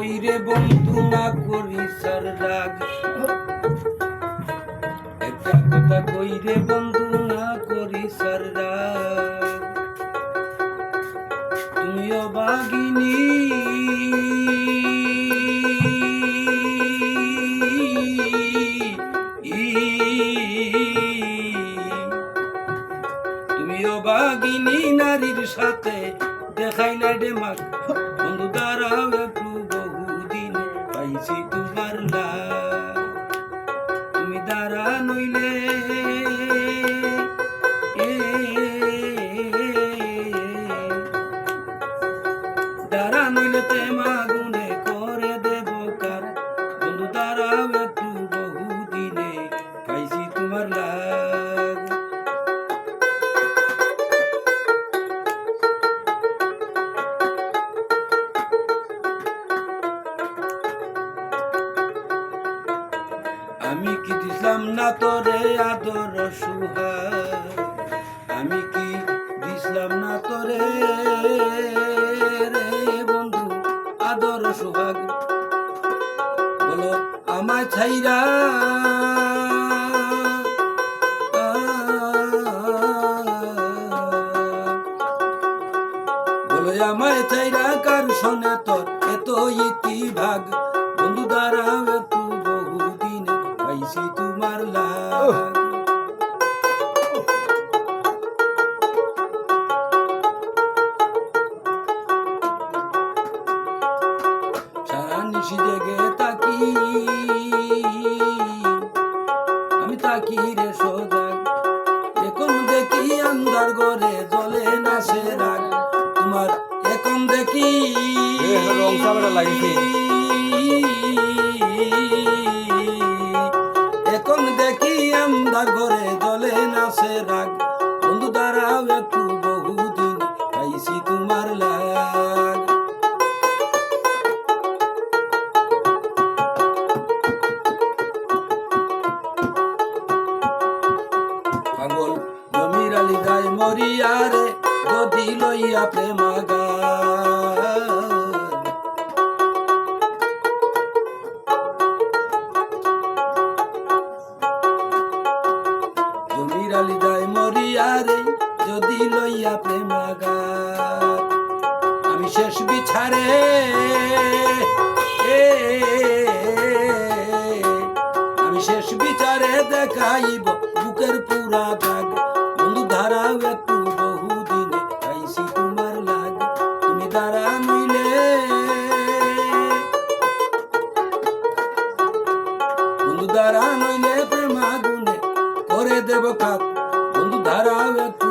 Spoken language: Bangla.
কইরে বন্ধু না করিস আর রাগ, একটা কথা কইরে বন্ধু না করিস আর রাগ। তুমিও বাগিনী তুমিও বাগিনী নারীর সাথে দেখাই না ডেমাক। বন্ধু দাঁড়াও একটু, বহুদিন পাইছি তোমার লাগ। তুমি দাঁড়া নইলে দাঁড়া নইলে তে মাগুনে করে দেব কার। বন্ধু দাঁড়াও একটু, বহুদিনে পাইছি তোমার লাগ। আমি কি দিলাম না তোরে আদর সুহাগ, আমি কি দিলাম না তোরে রে বন্ধু আদর সুহাগ। বলো আমায় ছাইরা বলো আমায় ছাইরা কার শোনে তোর এত ইতিভাগ। বন্ধু দাঁড়াও একটু, বহুদিন পাইছি তোমার লাগ। সারা নিশি জেগে তাকি আমি তাকি রে সজাগ। এখন দেখি আন্ধার ঘরে জ্বলে না সে রাগ। তোমার এখন দেখি এখন দেখি আন্ধার ঘরে জ্বলে না সে রাগ। বন্ধু দাঁড়াও একটু, বহুদিন পাইছি তোমার লাগ। পাগল জমির আলী গায় মরিয়া রে, যদি লইয়া প্রেমাগার। জমির আলী গায় মরিয়া রে, যদি লইয়া প্রেমাগার। আমি শেষ বিছারে আমি শেষ বিচারে দেখাইব বুকের পুরা দাগ। বন্ধু দাঁড়াও একটু, বহুদিনে পাইছি তোমার লাগ। তুমি দাঁড়া নইলে বন্ধু দাঁড়া নইলে প্রেম আগুনে করে দেব খাত। বন্ধু দাঁড়াও একটু,